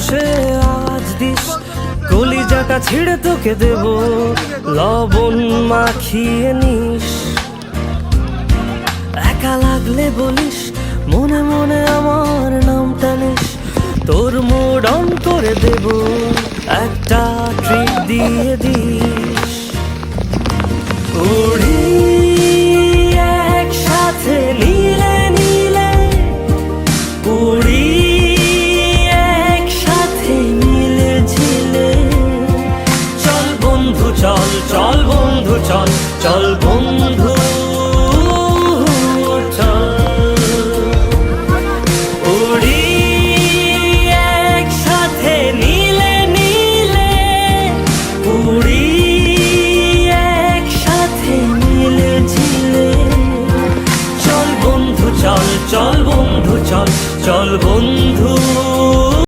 বসে আওয়াজ দিস, কলিজাটা ছিঁড়ে তোকে দেব, লবণ মাখিয়ে নিস। একা লাগলে বলিস, মনে মনে আমার নাম টানিস, তোর মুড অন করে দেব, একটা ট্রিট দিয়ে দিস। উড়ি